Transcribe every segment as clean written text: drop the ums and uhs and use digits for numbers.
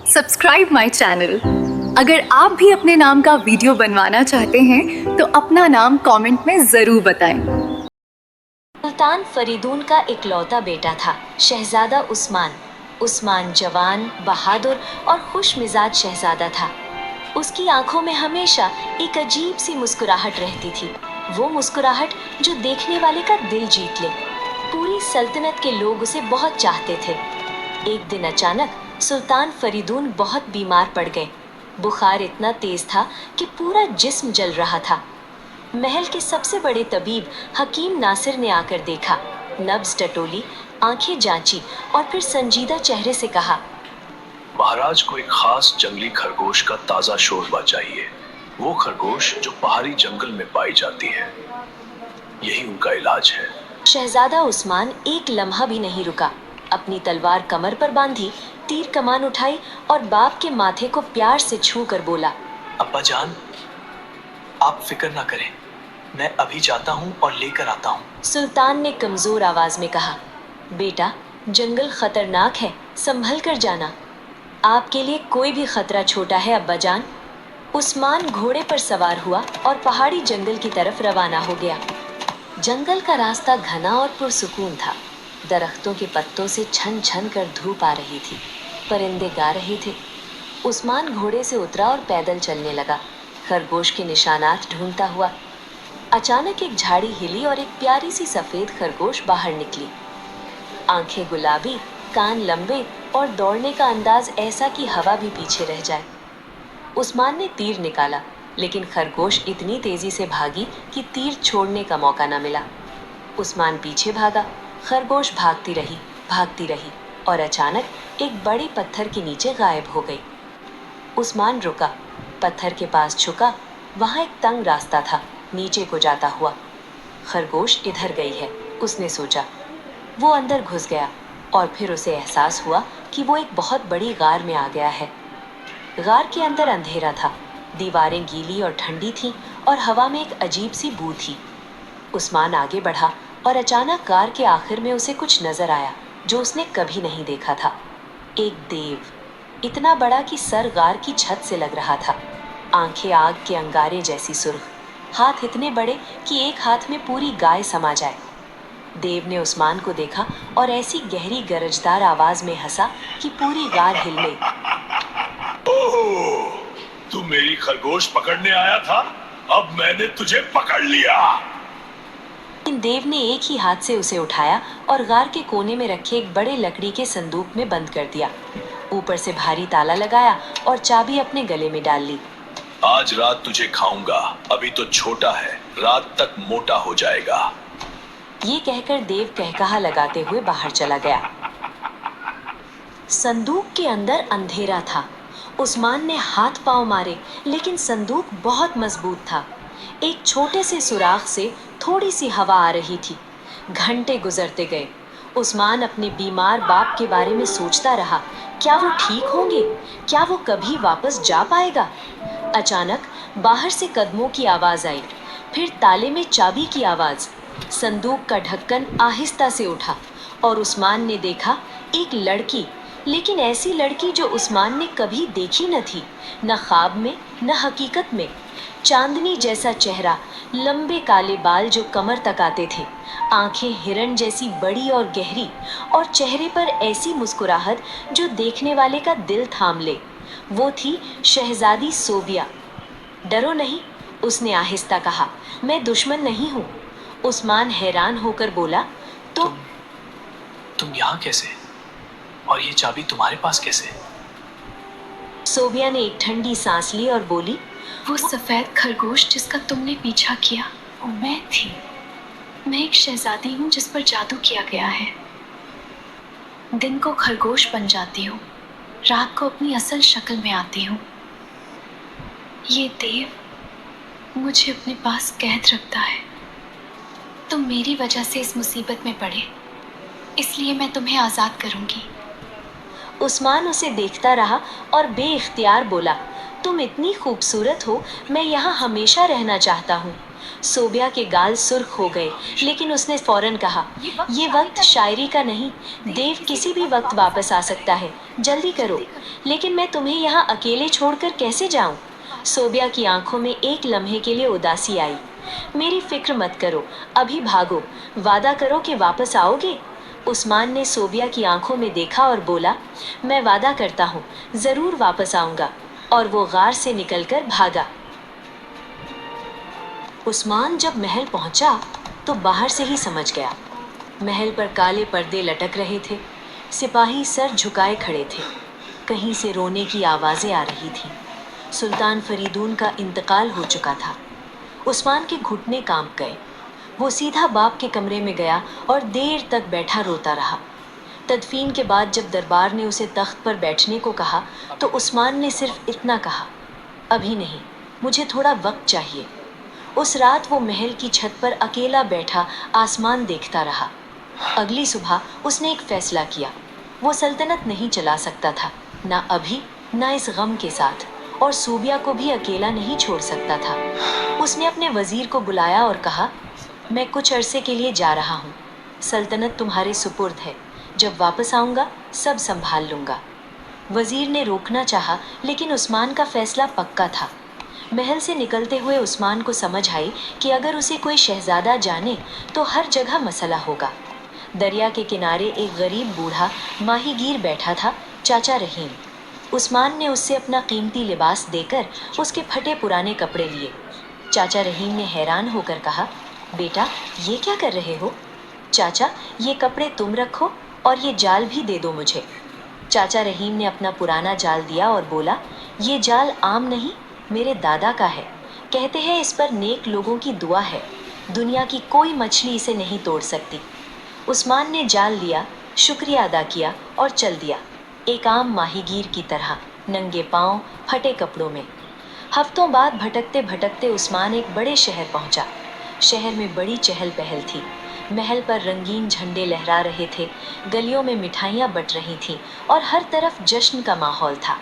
Subscribe my channel. अगर आप भी अपने नाम का वीडियो बनवाना चाहते हैं तो अपना नाम कमेंट में ज़रूर बताएं। सुल्तान फरीदून का इकलौता बेटा था शहजादा उस्मान। उस्मान जवान, बहादुर और खुश मिजाज शहजादा था। उसकी आंखों में हमेशा एक अजीब सी मुस्कुराहट रहती थी, वो मुस्कुराहट जो देखने वाले का दिल जीत ले। पूरी सल्तनत के लोग उसे बहुत चाहते थे। एक दिन अचानक सुल्तान फरीदून बहुत बीमार पड़ गए। बुखार इतना तेज था कि पूरा जिस्म जल रहा था। महल के सबसे बड़े तबीब हकीम नासिर ने आकर देखा, नब्ज टटोली, आंखें जांची और फिर संजीदा चेहरे से कहा, महाराज को एक खास जंगली खरगोश का ताजा शोरबा चाहिए। वो खरगोश जो पहाड़ी जंगल में पाई जाती है, यही उनका इलाज है। शहजादा उस्मान एक लम्हा भी नहीं रुका। अपनी तलवार कमर पर बांधी, तीर कमान उठाई और बाप के माथे को प्यार से छू कर बोला, अब्बा जान, आप फिक्र ना करें, मैं अभी जाता हूँ और लेकर आता हूँ। सुल्तान ने कमजोर आवाज में कहा, बेटा, जंगल खतरनाक है, संभल कर जाना। आपके लिए कोई भी खतरा छोटा है अब्बा जान। उस्मान घोड़े पर सवार हुआ और पहाड़ी जंगल की तरफ रवाना हो गया। जंगल का रास्ता घना और पुरसुकून था। दरख्तों के पत्तों से छन छन कर धूप आ रही थी। परिंदे गा रहे थे। उस्मान घोड़े से उतरा और पैदल चलने लगा, खरगोश के निशानात ढूंढता हुआ। अचानक एक झाड़ी हिली और एक प्यारी सी सफेद खरगोश बाहर निकली। आंखें गुलाबी, कान लंबे और दौड़ने का अंदाज ऐसा कि हवा भी पीछे रह जाए। उस्मान ने तीर निकाला, लेकिन खरगोश इतनी तेजी से भागी कि तीर छोड़ने का मौका न मिला। उस्मान पीछे भागा, खरगोश भागती रही और अचानक एक बड़े पत्थर के नीचे गायब हो गई। उस्मान रुका, पत्थर के पास झुका। वहां एक तंग रास्ता था, नीचे को जाता हुआ। खरगोश इधर गई है, उसने सोचा। वो अंदर घुस गया और फिर उसे एहसास हुआ कि वो एक बहुत बड़ी गार में आ गया है। गार के अंदर अंधेरा था, दीवारें गीली और ठंडी थीं और हवा में एक अजीब सी बू थी। उस्मान आगे बढ़ा और अचानक गार के आखिर में उसे कुछ नजर आया जो उसने कभी नहीं देखा था। एक देव, इतना बड़ा कि सर गार की छत से लग रहा था। आंखें आग के अंगारे जैसी सुर्ख, हाथ इतने बड़े कि एक हाथ में पूरी गाय समा जाए। देव ने उस्मान को देखा और ऐसी गहरी गरजदार आवाज में हंसा कि पूरी गार हिल गई। ओह, तू मेरी खरगोश पकड़ने आया था, अब मैंने तुझे पकड़ लिया। लेकिन देव ने एक ही हाथ से उसे उठाया और गार के कोने में रखे एक बड़े लकड़ी के संदूक में बंद कर दिया। ऊपर से भारी ताला लगाया और चाबी अपने गले में डाल ली। आज रात तुझे खाऊंगा, अभी तो छोटा है, रात तक मोटा हो जाएगा। ये कहकर देव कहकहा लगाते हुए बाहर चला गया। संदूक के अंदर अंधेरा था। उस्मान ने हाथ पांव मारे, लेकिन संदूक बहुत मजबूत था। एक छोटे से सुराख से थोड़ी सी हवा आ रही थी। घंटे गुजरते गए। उस्मान अपने बीमार बाप के बारे में सोचता रहा। क्या वो ठीक होंगे? क्या वो कभी वापस जा पाएगा? अचानक बाहर से कदमों की आवाज आई, फिर ताले में चाबी की आवाज। संदूक का ढक्कन आहिस्ता से उठा और उस्मान ने देखा एक लड़की, लेकिन ऐसी लड़की जो उस्मान ने कभी देखी न थी, न ख्वाब में न हकीकत में। चांदनी जैसा चेहरा, लंबे काले बाल जो कमर तक आते थे, आंखें हिरण जैसी बड़ी और गहरी, और चेहरे पर ऐसी मुस्कुराहट जो देखने वाले का दिल थाम ले। वो थी शहजादी सोबिया। डरो नहीं, उसने आहिस्ता कहा, मैं दुश्मन नहीं हूँ। उस्मान हैरान होकर बोला, तो तुम यहाँ कैसे? और ये चाबी तुम्हारे पास कैसे? सोबिया ने एक ठंडी सांस ली और बोली, वो सफेद खरगोश जिसका तुमने पीछा किया, वो मैं थी। मैं एक शहजादी हूँ जिस पर जादू किया गया है। दिन को खरगोश बन जाती हूँ, रात को अपनी असल शक्ल में आती हूँ। ये देव मुझे अपने पास कैद रखता है। तुम मेरी वजह से इस मुसीबत में पड़े, इसलिए मैं तुम्हें आज़ाद करूँगी। उस्मान उसे देखता रहा और बेइख्तियार बोला, तुम इतनी खूबसूरत हो, मैं यहाँ हमेशा रहना चाहता हूँ। सोबिया के गाल सुर्ख हो गए, लेकिन उसने फौरन कहा, ये वक्त शायरी का नहीं, देव किसी भी वक्त वापस आ सकता है, जल्दी करो। लेकिन मैं तुम्हें यहाँ अकेले छोड़कर कैसे जाऊँ? सोबिया की आंखों में एक लम्हे के लिए उदासी आई। मेरी फिक्र मत करो, अभी भागो, वादा करो कि वापस आओगे। उस्मान ने सोबिया की आंखों में देखा और बोला, मैं वादा करता हूँ, जरूर वापस आऊंगा। और वो गार से निकलकर भागा। उस्मान जब महल पहुंचा तो बाहर से ही समझ गया। महल पर काले पर्दे लटक रहे थे, सिपाही सर झुकाए खड़े थे, कहीं से रोने की आवाजें आ रही थीं। सुल्तान फरीदून का इंतकाल हो चुका था। उस्मान के घुटने कांप गए। वो सीधा बाप के कमरे में गया और देर तक बैठा रोता रहा। तदफीन के बाद जब दरबार ने उसे तख्त पर बैठने को कहा तो उस्मान ने सिर्फ इतना कहा, अभी नहीं, मुझे थोड़ा वक्त चाहिए। उस रात वो महल की छत पर अकेला बैठा आसमान देखता रहा। अगली सुबह उसने एक फैसला किया। वो सल्तनत नहीं चला सकता था, ना अभी, ना इस गम के साथ, और सूबिया को भी अकेला नहीं छोड़ सकता था। उसने अपने वजीर को बुलाया और कहा, मैं कुछ अरसे के लिए जा रहा हूँ, सल्तनत तुम्हारे सुपुर्द है, जब वापस आऊँगा सब संभाल लूँगा। वजीर ने रोकना चाहा, लेकिन उस्मान का फैसला पक्का था। महल से निकलते हुए उस्मान को समझ आई कि अगर उसे कोई शहजादा जाने तो हर जगह मसला होगा। दरिया के किनारे एक गरीब बूढ़ा माहीगीर बैठा था, चाचा रहीम। उस्मान ने उससे अपना कीमती लिबास देकर उसके फटे पुराने कपड़े लिए। चाचा रहीम ने हैरान होकर कहा, बेटा ये क्या कर रहे हो? चाचा, ये कपड़े तुम रखो और ये जाल भी दे दो मुझे। चाचा रहीम ने अपना पुराना जाल दिया और बोला, ये जाल आम नहीं, मेरे दादा का है, कहते हैं इस पर नेक लोगों की दुआ है, दुनिया की कोई मछली इसे नहीं तोड़ सकती। उस्मान ने जाल लिया, शुक्रिया अदा किया और चल दिया, एक आम माहीगीर की तरह, नंगे पांव, फटे कपड़ों में। हफ्तों बाद भटकते भटकते उस्मान एक बड़े शहर पहुंचा। शहर में बड़ी चहल पहल थी। महल पर रंगीन झंडे लहरा रहे थे, गलियों में मिठाइयाँ बट रही थीं और हर तरफ जश्न का माहौल था।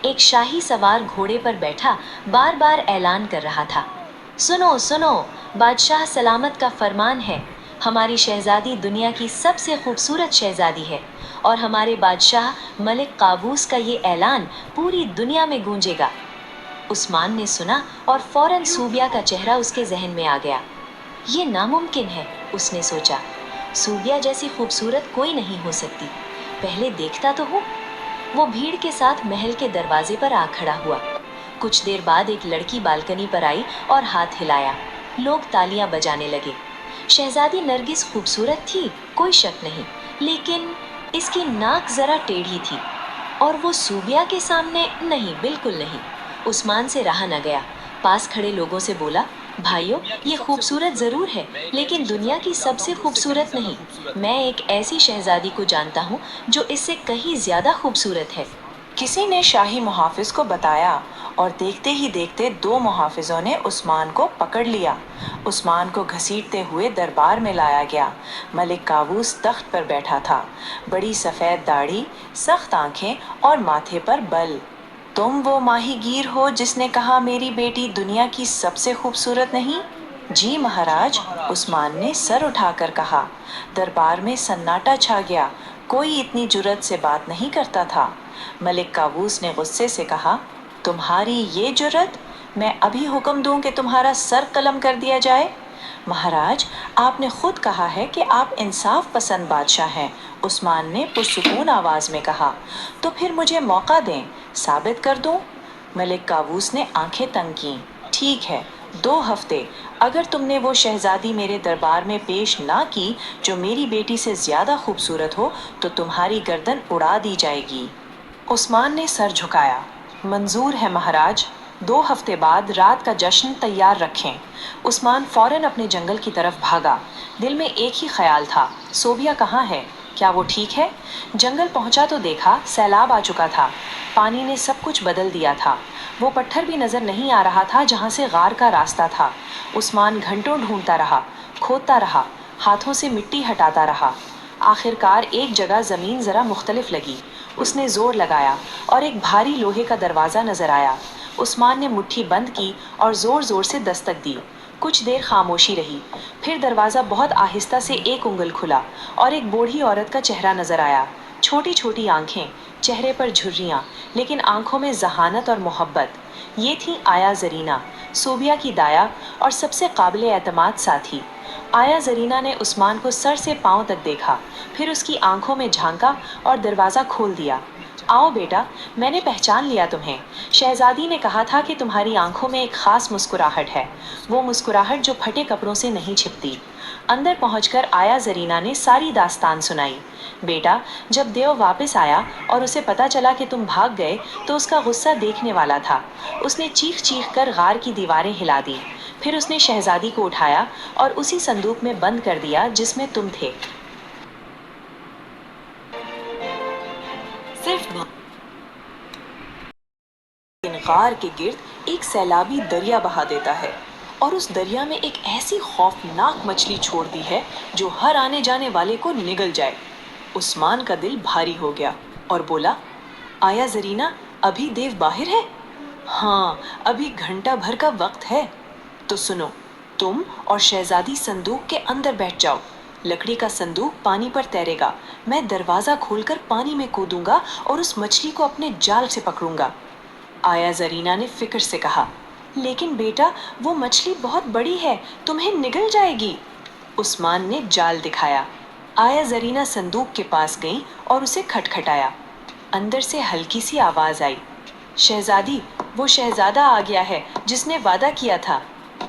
एक शाही सवार घोड़े पर बैठा बार बार ऐलान कर रहा था, सुनो सुनो, बादशाह सलामत का फरमान है, हमारी शहजादी दुनिया की सबसे खूबसूरत शहजादी है और हमारे बादशाह मलिक काबूस का ये ऐलान पूरी दुनिया में गूंजेगा। उस्मान ने सुना और फौरन सूबिया का चेहरा उसके जहन में आ गया। ये नामुमकिन है, उसने सोचा, सूबिया जैसी खूबसूरत कोई नहीं हो सकती, पहले देखता तो हूँ। वो भीड़ के साथ महल के दरवाजे पर आ खड़ा हुआ। कुछ देर बाद एक लड़की बालकनी पर आई और हाथ हिलाया। लोग तालियां बजाने लगे। शहजादी नरगिस खूबसूरत थी, कोई शक नहीं, लेकिन इसकी नाक जरा टेढ़ी थी और वो सूबिया के सामने नहीं, बिल्कुल नहीं। उस्मान से रहा न गया। पास खड़े लोगों से बोला, भाइयों, ये खूबसूरत जरूर है, लेकिन दुनिया की सबसे खूबसूरत नहीं। मैं एक ऐसी शहजादी को जानता हूँ जो इससे कहीं ज्यादा खूबसूरत है। किसी ने शाही मुहाफिज को बताया और देखते ही देखते दो मुहाफिजों ने उस्मान को पकड़ लिया। उस्मान को घसीटते हुए दरबार में लाया गया। मलिक काबूस तख्त पर बैठा था, बड़ी सफ़ेद दाढ़ी, सख्त आंखें और माथे पर बल। तुम वो माहीगीर हो जिसने कहा मेरी बेटी दुनिया की सबसे खूबसूरत नहीं? जी महाराज, उस्मान ने सर उठाकर कहा। दरबार में सन्नाटा छा गया, कोई इतनी जुर्रत से बात नहीं करता था। मलिक काबूस ने गुस्से से कहा, तुम्हारी ये जुर्रत? मैं अभी हुक्म दूं कि तुम्हारा सर कलम कर दिया जाए। महाराज, आपने खुद कहा है कि आप इंसाफ पसंद बादशाह हैं, उस्मान ने पुरसुकून आवाज में कहा। तो फिर मुझे मौका दें, साबित कर दूं। मलिक काबूस ने आंखें तंग की। ठीक है, 2 हफ्ते, अगर तुमने वो शहजादी मेरे दरबार में पेश ना की जो मेरी बेटी से ज्यादा खूबसूरत हो तो तुम्हारी गर्दन उड़ा दी जाएगी। उस्मान ने सर झुकाया। मंजूर है महाराज, 2 हफ्ते बाद रात का जश्न तैयार रखें। उस्मान फौरन अपने जंगल की तरफ भागा। दिल में एक ही ख्याल था, सोबिया कहाँ है, क्या वो ठीक है? जंगल पहुंचा तो देखा सैलाब आ चुका था, पानी ने सब कुछ बदल दिया था। वो पत्थर भी नजर नहीं आ रहा था जहां से गार का रास्ता था। उस्मान घंटों ढूंढता रहा, खोदता रहा, हाथों से मिट्टी हटाता रहा। आखिरकार एक जगह जमीन जरा मुख्तलिफ लगी। उसने जोर लगाया और एक भारी लोहे का दरवाज़ा नजर आया। उस्मान ने मुट्ठी बंद की और जोर जोर से दस्तक दी। कुछ देर खामोशी रही, फिर दरवाज़ा बहुत आहिस्ता से एक उंगल खुला और एक बूढ़ी औरत का चेहरा नजर आया। छोटी छोटी आंखें, चेहरे पर झुर्रियां, लेकिन आंखों में जहानत और मोहब्बत। ये थी आया जरीना, सोबिया की दाया और सबसे काबिल एतमाद साथी। आया जरीना ने उस्मान को सर से पांव तक देखा, फिर उसकी आंखों में झांका और दरवाज़ा खोल दिया। आओ बेटा, मैंने पहचान लिया तुम्हें। शहजादी ने कहा था कि तुम्हारी आंखों में एक खास मुस्कुराहट है, वो मुस्कुराहट जो फटे कपड़ों से नहीं छिपती। अंदर पहुंचकर आया जरीना ने सारी दास्तान सुनाई। बेटा, जब देव वापस आया और उसे पता चला कि तुम भाग गए तो उसका गुस्सा देखने वाला था। उसने चीख चीख कर गार की दीवारें हिला दी। फिर उसने शहजादी को उठाया और उसी संदूक में बंद कर दिया जिसमें तुम थे। सिर्फ गार के गिर्द एक सैलाबी दरिया बहा देता है और उस दरिया में एक ऐसी खौफनाक मछली छोड़ दी है जो हर आने जाने वाले को निगल जाए। उस्मान का दिल भारी हो गया और बोला, आया जरीना, अभी देव बाहर है? हाँ, अभी घंटा भर का वक्त है। तो सुनो, तुम और शहजादी संदूक के अंदर बैठ जाओ। लकड़ी का संदूक पानी पर तैरेगा। मैं दरवाजा खोलकर पानी में कूदूंगा और उस मछली को अपने जाल से पकड़ूंगा। आया जरीना ने फिक्र से कहा, लेकिन बेटा, वो मछली बहुत बड़ी है, तुम्हें निगल जाएगी। उस्मान ने जाल दिखाया। आया जरीना संदूक के पास गई और उसे खटखटाया। अंदर से हल्की सी आवाज आई, शहजादी, वो शहजादा आ गया है जिसने वादा किया था।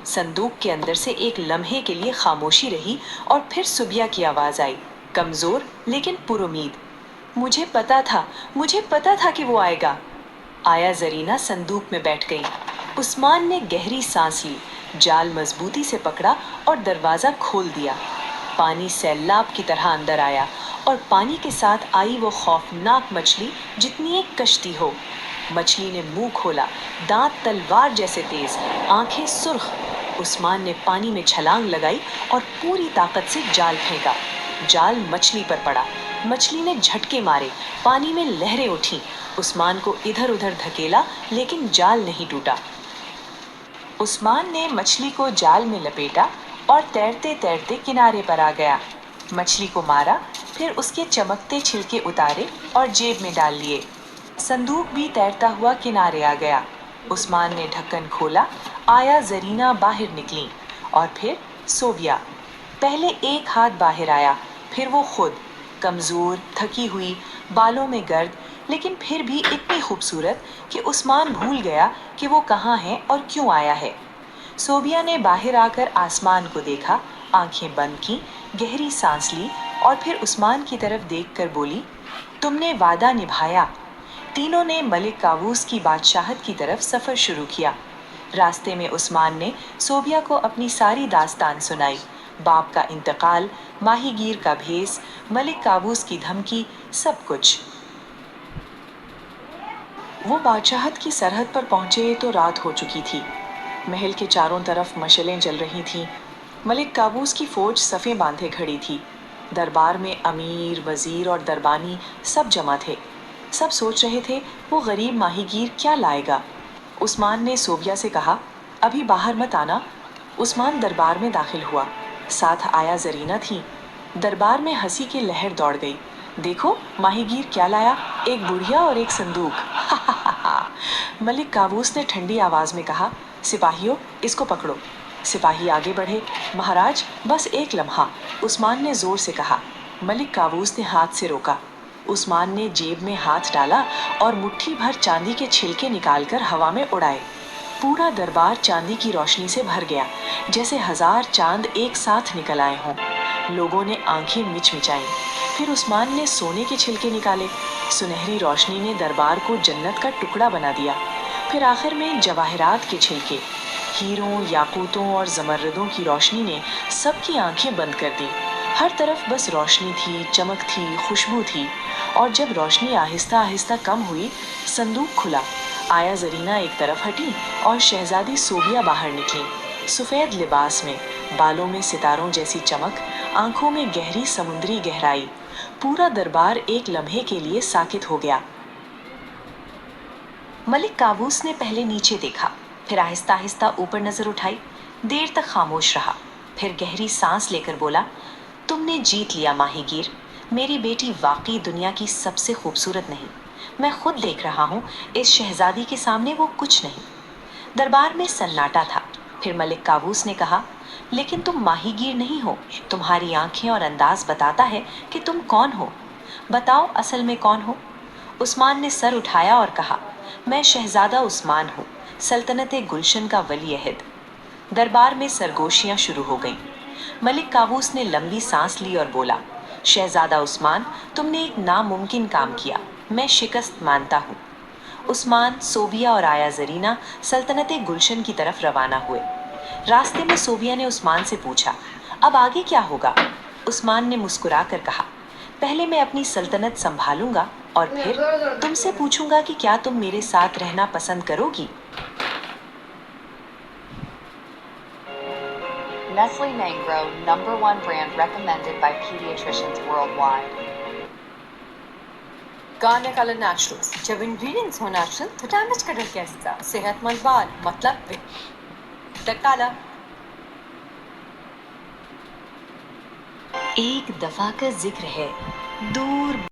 संदूक के अंदर से एक लम्हे के लिए खामोशी रही और फिर सुबिया की आवाज आई, कमजोर लेकिन पुरुमीद, मुझे पता था कि वो आएगा। आया जरीना संदूक में बैठ गई। उस्मान ने गहरी सांस ली, जाल मजबूती से पकड़ा और दरवाजा खोल दिया। पानी सैलाब की तरह अंदर आया और पानी के साथ आई वो खौफनाक मछली जितनी एक कश्ती हो। मछली ने मुंह खोला, दांत तलवार जैसे तेज, आंखें सुर्ख। उस्मान ने पानी में छलांग लगाई और पूरी ताकत से जाल फेंका। जाल मछली पर पड़ा। मछली ने झटके मारे, पानी में लहरें उठी। उस्मान को इधर उधर धकेला, लेकिन जाल नहीं टूटा। उस्मान ने मछली को जाल में लपेटा और तैरते तैरते किनारे पर आ गया। मछली को मारा, फिर उसके चमकते छिलके उतारे और जेब में डाल लिए। संदूक भी तैरता हुआ किनारे आ गया। उस्मान ने ढक्कन खोला, आया जरीना बाहर निकली और फिर सोबिया। पहले एक हाथ बाहर आया, फिर वो खुद, कमजोर, थकी हुई, बालों में गर्द, लेकिन फिर भी इतनी खूबसूरत कि उस्मान भूल गया कि वो कहाँ है और क्यों आया है। सोबिया ने बाहर आकर आसमान को देखा, आंखें बंद की, गहरी सांस ली और फिर उस्मान की तरफ देखकर बोली, तुमने वादा निभाया। तीनों ने मलिक काबूस की बादशाहत की तरफ सफर शुरू किया। रास्ते में उस्मान ने सोबिया को अपनी सारी दास्तान सुनाई, बाप का इंतकाल, माहीगीर का भेस, मलिक काबूस की धमकी, सब कुछ। वो बादशाहत की सरहद पर पहुंचे तो रात हो चुकी थी। महल के चारों तरफ मशलें जल रही थीं। मलिक काबूस की फौज सफ़ें बांधे खड़ी थी। दरबार में अमीर, वजीर और दरबानी सब जमा थे। सब सोच रहे थे वो गरीब माहीगीर क्या लाएगा। उस्मान ने सोबिया से कहा, अभी बाहर मत आना। उस्मान दरबार में दाखिल हुआ, साथ आया जरीना थी। दरबार में हंसी की लहर दौड़ गई। देखो माहीगीर क्या लाया, एक बुढ़िया और एक संदूक। मलिक काबूस ने ठंडी आवाज में कहा, सिपाहियों, इसको पकड़ो। सिपाही आगे बढ़े। महाराज, बस एक लम्हा, उस्मान ने जोर से कहा। मलिक काबूस ने हाथ से रोका। उस्मान ने जेब में हाथ डाला और मुट्ठी भर चांदी के छिलके निकालकर हवा में उड़ाए। पूरा दरबार चांदी की रोशनी से भर गया, जैसे 1000 चांद एक साथ निकल आए हों। लोगों ने आंखें मिचमिचाई। फिर उस्मान ने सोने के छिलके निकाले। सुनहरी रोशनी ने दरबार को जन्नत का टुकड़ा बना दिया। फिर आखिर में जवाहरात के छिलके, हीरों, याकूतों और जमर्रदों की रोशनी ने सबकी आंखें बंद कर दी। हर तरफ बस रोशनी थी, चमक थी, खुशबू थी। और जब रोशनी आहिस्ता आहिस्ता कम हुई, संदूक खुला। आया जरीना एक तरफ हटी और शहजादी सोबिया बाहर निकली। सफेद लिबास में, बालों में सितारों जैसी चमक, आंखों में गहरी समुद्री गहराई। पूरा दरबार एक लम्हे के लिए साकित हो गया। मलिक काबूस ने पहले नीचे देखा, फिर आहिस्ता आहिस्ता ऊपर नजर उठाई। دیر تک خاموش رہا، پھر گہری سانس لے کر بولا، تم نے جیت لیا ماہی گیر، میری بیٹی واقعی دنیا کی سب سے خوبصورت نہیں، میں خود دیکھ رہا ہوں اس شہزادی کے سامنے وہ کچھ نہیں۔ دربار میں سناٹا تھا، پھر ملک کاووس نے کہا، لیکن تم ماہی گیر نہیں ہو، تمہاری آنکھیں اور انداز بتاتا ہے کہ تم کون ہو، بتاؤ اصل میں کون ہو؟ عثمان نے سر اٹھایا اور کہا، میں شہزادہ عثمان ہوں، سلطنت گلشن کا ولی عہد۔ دربار میں سرگوشیاں شروع ہو گئیں۔ ملک کاووس نے لمبی سانس لی اور بولا، شہزادہ عثمان، تم نے ایک ناممکن کام کیا، میں شکست مانتا ہوں۔ عثمان، صوبیہ اور آیا زرینہ سلطنت گلشن کی طرف روانہ ہوئے۔ راستے میں صوبیہ نے عثمان سے پوچھا، اب آگے کیا ہوگا؟ عثمان نے مسکرا کر کہا، پہلے میں اپنی سلطنت سنبھالوں گا اور پھر تم سے پوچھوں گا کہ کیا تم میرے ساتھ رہنا پسند کرو گی؟ Nestle Mangro, #1 brand recommended by pediatricians worldwide. گارنیکالر نیچرلز، جب انگریڈینٹس ہو نیچرل تو ڈیمیج کا ڈر کیسا؟ صحت مند بال مطلب ڈکالا۔ ایک دفعہ کا ذکر ہے، دور